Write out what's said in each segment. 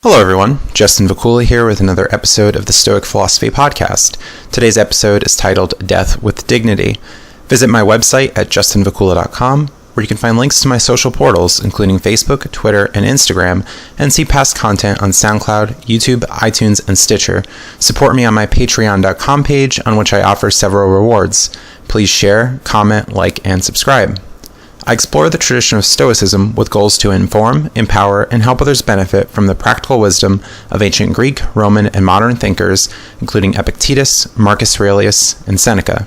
Hello everyone, Justin Vakula here with another episode of the Stoic Philosophy Podcast. Today's episode is titled Death with Dignity. Visit my website at justinvakula.com, where you can find links to my social portals, including Facebook, Twitter, and Instagram, and see past content on SoundCloud, YouTube, iTunes, and Stitcher. Support me on my patreon.com page, on which I offer several rewards. Please share, comment, like, and subscribe. I explore the tradition of Stoicism with goals to inform, empower, and help others benefit from the practical wisdom of ancient Greek, Roman, and modern thinkers, including Epictetus, Marcus Aurelius, and Seneca.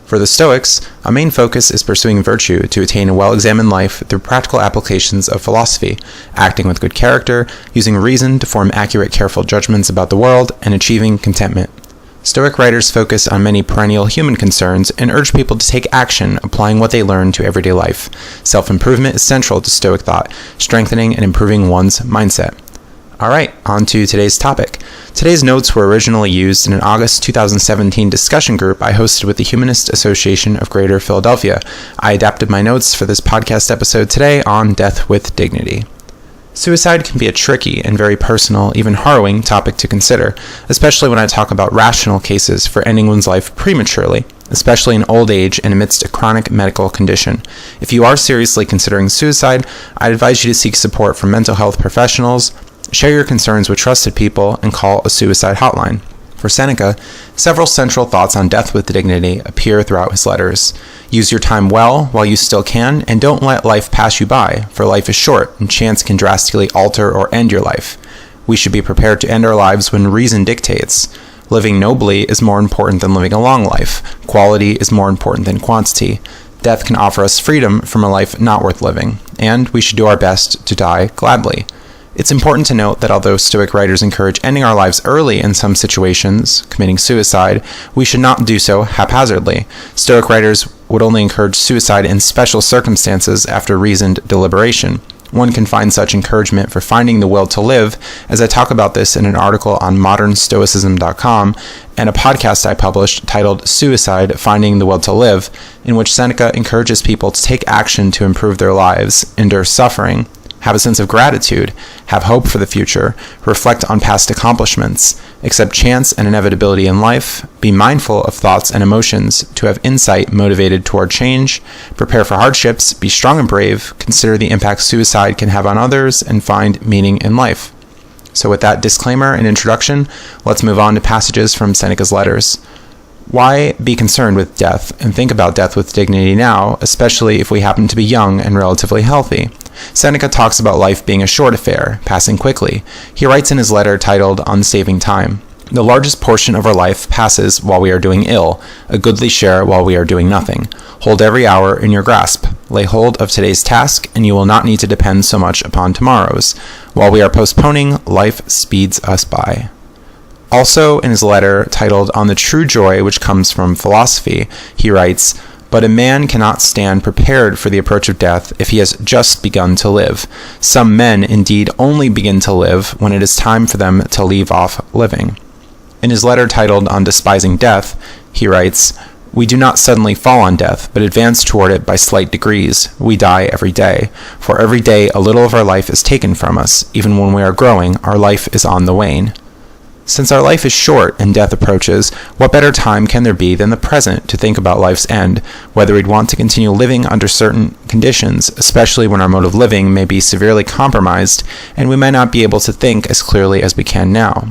For the Stoics, a main focus is pursuing virtue to attain a well-examined life through practical applications of philosophy, acting with good character, using reason to form accurate, careful judgments about the world, and achieving contentment. Stoic writers focus on many perennial human concerns and urge people to take action, applying what they learn to everyday life. Self-improvement is central to Stoic thought, strengthening and improving one's mindset. Alright, on to today's topic. Today's notes were originally used in an August 2017 discussion group I hosted with the Humanist Association of Greater Philadelphia. I adapted my notes for this podcast episode today on Death with Dignity. Suicide can be a tricky and very personal, even harrowing topic to consider, especially when I talk about rational cases for ending one's life prematurely, especially in old age and amidst a chronic medical condition. If you are seriously considering suicide, I'd advise you to seek support from mental health professionals, share your concerns with trusted people, and call a suicide hotline. For Seneca, several central thoughts on death with dignity appear throughout his letters. Use your time well while you still can, and don't let life pass you by, for life is short, and chance can drastically alter or end your life. We should be prepared to end our lives when reason dictates. Living nobly is more important than living a long life. Quality is more important than quantity. Death can offer us freedom from a life not worth living, and we should do our best to die gladly. It's important to note that although Stoic writers encourage ending our lives early in some situations, committing suicide, we should not do so haphazardly. Stoic writers would only encourage suicide in special circumstances after reasoned deliberation. One can find such encouragement for finding the will to live, as I talk about this in an article on modernstoicism.com and a podcast I published titled Suicide, Finding the Will to Live, in which Seneca encourages people to take action to improve their lives, endure suffering, have a sense of gratitude, have hope for the future, reflect on past accomplishments, accept chance and inevitability in life, be mindful of thoughts and emotions, to have insight motivated toward change, prepare for hardships, be strong and brave, consider the impact suicide can have on others, and find meaning in life. So with that disclaimer and introduction, let's move on to passages from Seneca's letters. Why be concerned with death and think about death with dignity now, especially if we happen to be young and relatively healthy? Seneca talks about life being a short affair, passing quickly. He writes in his letter titled On Saving Time, "The largest portion of our life passes while we are doing ill, a goodly share while we are doing nothing. Hold every hour in your grasp. Lay hold of today's task, and you will not need to depend so much upon tomorrow's. While we are postponing, life speeds us by." Also, in his letter titled On the True Joy Which Comes from Philosophy, he writes, "But a man cannot stand prepared for the approach of death if he has just begun to live. Some men, indeed, only begin to live when it is time for them to leave off living." In his letter titled On Despising Death, he writes, "We do not suddenly fall on death, but advance toward it by slight degrees. We die every day. For every day a little of our life is taken from us. Even when we are growing, our life is on the wane." Since our life is short and death approaches, what better time can there be than the present to think about life's end, whether we'd want to continue living under certain conditions, especially when our mode of living may be severely compromised and we may not be able to think as clearly as we can now.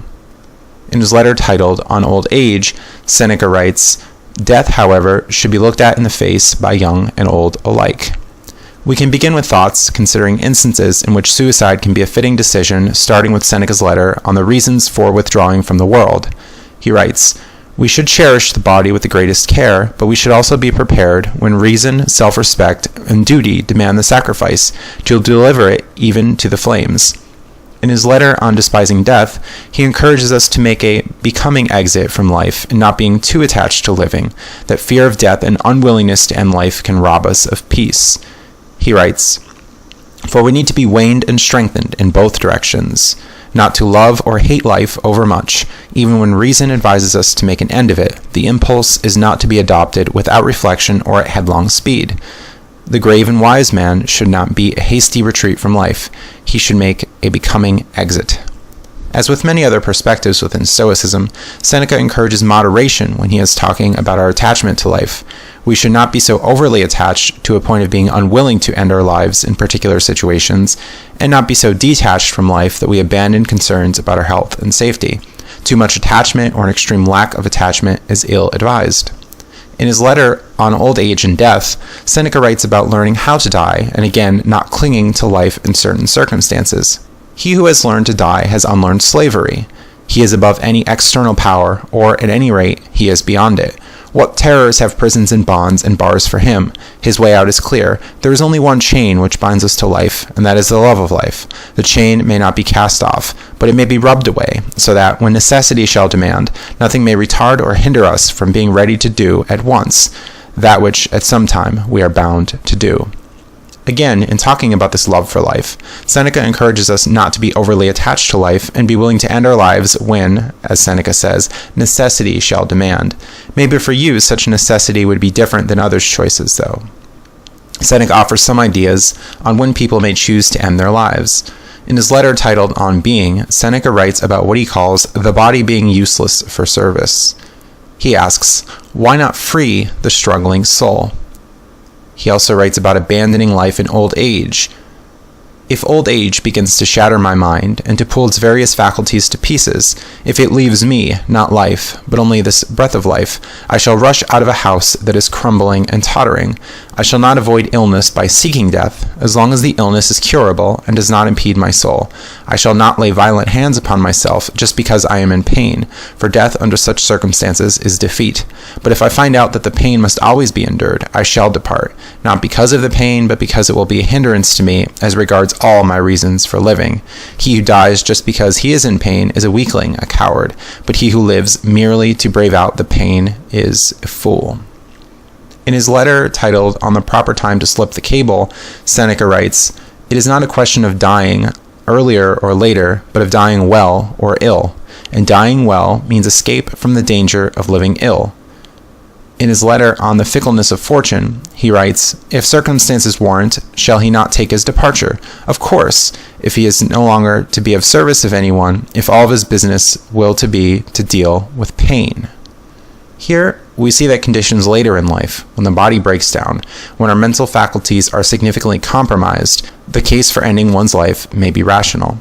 In his letter titled On Old Age, Seneca writes, "Death, however, should be looked at in the face by young and old alike." We can begin with thoughts considering instances in which suicide can be a fitting decision, starting with Seneca's letter on the reasons for withdrawing from the world. He writes, "We should cherish the body with the greatest care, but we should also be prepared, when reason, self-respect, and duty demand the sacrifice, to deliver it even to the flames." In his letter on despising death, he encourages us to make a becoming exit from life and not being too attached to living, that fear of death and unwillingness to end life can rob us of peace. He writes, "For we need to be weaned and strengthened in both directions, not to love or hate life overmuch, even when reason advises us to make an end of it. The impulse is not to be adopted without reflection or at headlong speed. The grave and wise man should not be a hasty retreat from life. He should make a becoming exit." As with many other perspectives within Stoicism, Seneca encourages moderation when he is talking about our attachment to life. We should not be so overly attached to a point of being unwilling to end our lives in particular situations, and not be so detached from life that we abandon concerns about our health and safety. Too much attachment or an extreme lack of attachment is ill-advised. In his letter on old age and death, Seneca writes about learning how to die, and again, not clinging to life in certain circumstances. He who has learned to die has unlearned slavery. He is above any external power, or at any rate, he is beyond it. What terrors have prisons and bonds and bars for him? His way out is clear. There is only one chain which binds us to life, and that is the love of life. The chain may not be cast off, but it may be rubbed away, so that, when necessity shall demand, nothing may retard or hinder us from being ready to do at once that which at some time we are bound to do. Again, in talking about this love for life, Seneca encourages us not to be overly attached to life and be willing to end our lives when, as Seneca says, necessity shall demand. Maybe for you, such necessity would be different than others' choices, though. Seneca offers some ideas on when people may choose to end their lives. In his letter titled On Being, Seneca writes about what he calls the body being useless for service. He asks, why not free the struggling soul? He also writes about abandoning life in old age. If old age begins to shatter my mind and to pull its various faculties to pieces, if it leaves me, not life, but only this breath of life, I shall rush out of a house that is crumbling and tottering. I shall not avoid illness by seeking death, as long as the illness is curable and does not impede my soul. I shall not lay violent hands upon myself just because I am in pain, for death under such circumstances is defeat. But if I find out that the pain must always be endured, I shall depart, not because of the pain, but because it will be a hindrance to me as regards all my reasons for living. He who dies just because he is in pain is a weakling, a coward, but he who lives merely to brave out the pain is a fool. In his letter titled On the Proper Time to Slip the Cable, Seneca writes, it is not a question of dying earlier or later, but of dying well or ill, and dying well means escape from the danger of living ill. In his letter on the fickleness of fortune, he writes, if circumstances warrant, shall he not take his departure? Of course, if he is no longer to be of service of anyone, if all of his business will to be to deal with pain. Here, we see that conditions later in life, when the body breaks down, when our mental faculties are significantly compromised, the case for ending one's life may be rational.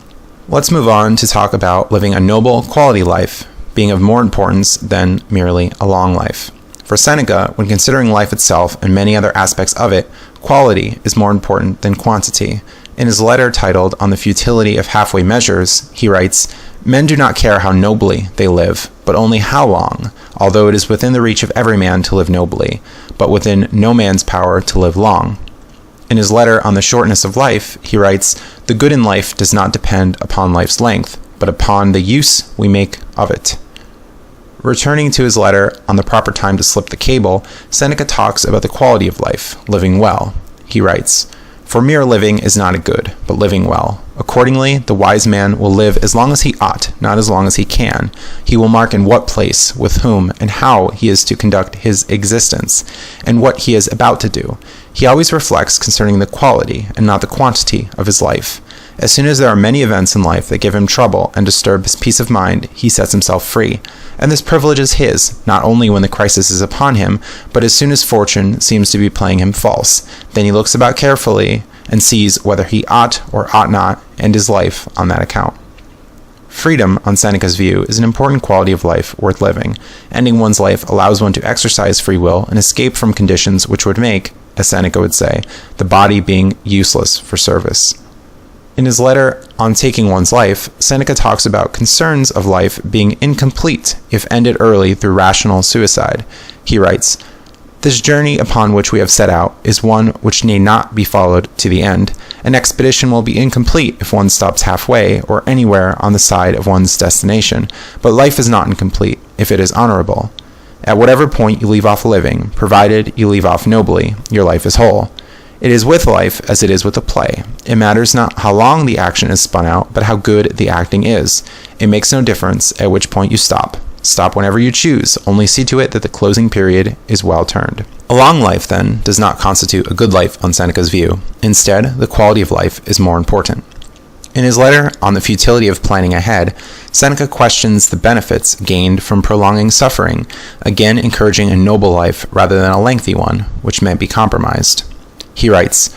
Let's move on to talk about living a noble, quality life, being of more importance than merely a long life. For Seneca, when considering life itself and many other aspects of it, quality is more important than quantity. In his letter titled On the Futility of Halfway Measures, he writes, men do not care how nobly they live, but only how long, although it is within the reach of every man to live nobly, but within no man's power to live long. In his letter on the shortness of life, he writes, the good in life does not depend upon life's length, but upon the use we make of it. Returning to his letter on the proper time to slip the cable, Seneca talks about the quality of life, living well. He writes, for mere living is not a good, but living well. Accordingly, the wise man will live as long as he ought, not as long as he can. He will mark in what place, with whom, and how he is to conduct his existence, and what he is about to do. He always reflects concerning the quality, and not the quantity, of his life. As soon as there are many events in life that give him trouble and disturb his peace of mind, he sets himself free. And this privilege is his, not only when the crisis is upon him, but as soon as fortune seems to be playing him false. Then he looks about carefully and sees whether he ought or ought not end his life on that account. Freedom, on Seneca's view, is an important quality of life worth living. Ending one's life allows one to exercise free will and escape from conditions which would make, as Seneca would say, the body being useless for service. In his letter on taking one's life, Seneca talks about concerns of life being incomplete if ended early through rational suicide. He writes, this journey upon which we have set out is one which need not be followed to the end. An expedition will be incomplete if one stops halfway or anywhere on the side of one's destination, but life is not incomplete if it is honorable. At whatever point you leave off living, provided you leave off nobly, your life is whole. It is with life as it is with a play. It matters not how long the action is spun out, but how good the acting is. It makes no difference at which point you stop. Stop whenever you choose, only see to it that the closing period is well turned. A long life, then, does not constitute a good life on Seneca's view. Instead, the quality of life is more important. In his letter on the futility of planning ahead, Seneca questions the benefits gained from prolonging suffering, again encouraging a noble life rather than a lengthy one, which may be compromised. He writes,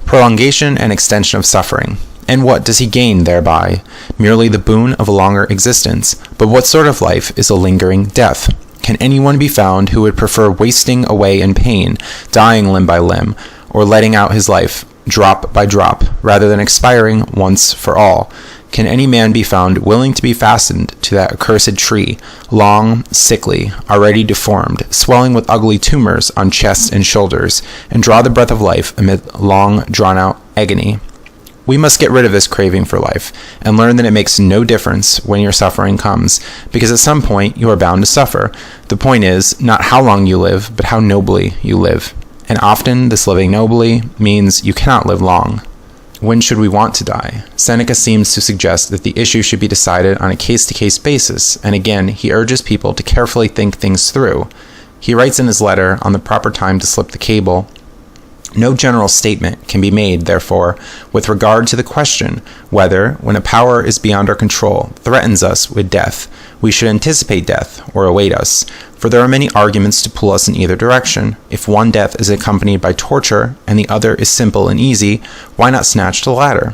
"Prolongation and extension of suffering. And what does he gain thereby? Merely the boon of a longer existence. But what sort of life is a lingering death? Can anyone be found who would prefer wasting away in pain, dying limb by limb, or letting out his life drop by drop, rather than expiring once for all? Can any man be found willing to be fastened to that accursed tree, long, sickly, already deformed, swelling with ugly tumors on chest and shoulders, and draw the breath of life amid long drawn-out agony? We must get rid of this craving for life, and learn that it makes no difference when your suffering comes, because at some point you are bound to suffer. The point is not how long you live, but how nobly you live. And often this living nobly means you cannot live long. When should we want to die? Seneca seems to suggest that the issue should be decided on a case-to-case basis, and again, he urges people to carefully think things through. He writes in his letter on the proper time to slip the cable, "No general statement can be made, therefore, with regard to the question whether, when a power is beyond our control, threatens us with death, we should anticipate death or await us. For there are many arguments to pull us in either direction. If one death is accompanied by torture, and the other is simple and easy, why not snatch the latter?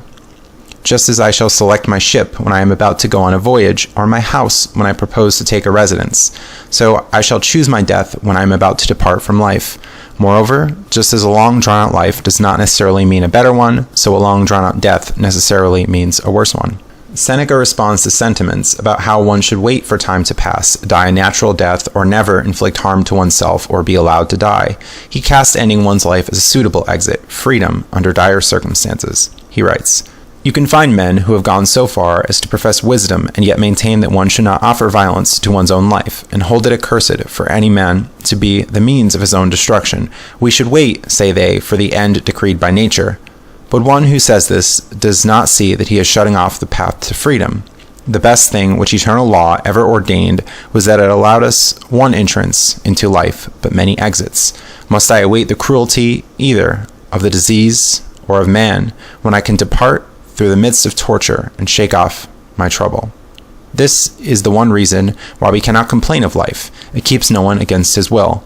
Just as I shall select my ship when I am about to go on a voyage, or my house when I propose to take a residence, so I shall choose my death when I am about to depart from life. Moreover, just as a long drawn-out life does not necessarily mean a better one, so a long drawn-out death necessarily means a worse one." Seneca responds to sentiments about how one should wait for time to pass, die a natural death, or never inflict harm to oneself or be allowed to die. He casts ending one's life as a suitable exit, freedom, under dire circumstances. He writes, "You can find men who have gone so far as to profess wisdom and yet maintain that one should not offer violence to one's own life, and hold it accursed for any man to be the means of his own destruction. We should wait, say they, for the end decreed by nature. But one who says this does not see that he is shutting off the path to freedom. The best thing which eternal law ever ordained was that it allowed us one entrance into life, but many exits. Must I await the cruelty either of the disease or of man, when I can depart through the midst of torture and shake off my trouble? This is the one reason why we cannot complain of life. It keeps no one against his will.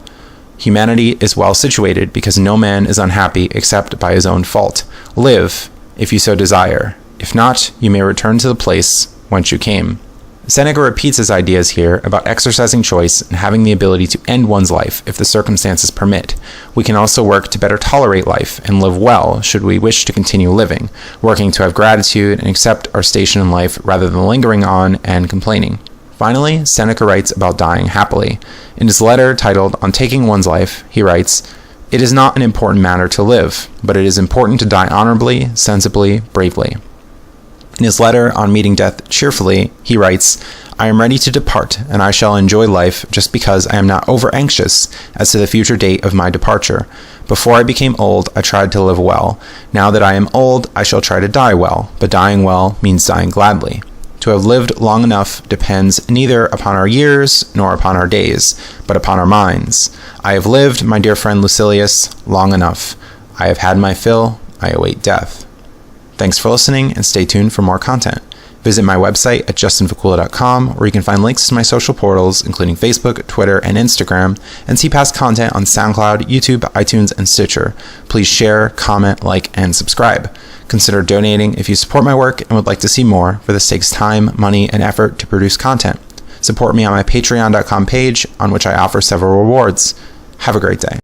Humanity is well situated because no man is unhappy except by his own fault. Live, if you so desire. If not, you may return to the place whence you came." Seneca repeats his ideas here about exercising choice and having the ability to end one's life if the circumstances permit. We can also work to better tolerate life and live well should we wish to continue living, working to have gratitude and accept our station in life rather than lingering on and complaining. Finally, Seneca writes about dying happily. In his letter titled On Taking One's Life, he writes, "It is not an important matter to live, but it is important to die honorably, sensibly, bravely." In his letter on meeting death cheerfully, he writes, "I am ready to depart, and I shall enjoy life just because I am not over-anxious as to the future date of my departure. Before I became old, I tried to live well. Now that I am old, I shall try to die well, but dying well means dying gladly. To have lived long enough depends neither upon our years nor upon our days, but upon our minds. I have lived, my dear friend Lucilius, long enough. I have had my fill. I await death." Thanks for listening, and stay tuned for more content. Visit my website at justinvacula.com, where you can find links to my social portals, including Facebook, Twitter, and Instagram, and see past content on SoundCloud, YouTube, iTunes, and Stitcher. Please share, comment, like, and subscribe. Consider donating if you support my work and would like to see more, for this takes time, money, and effort to produce content. Support me on my patreon.com page, on which I offer several rewards. Have a great day.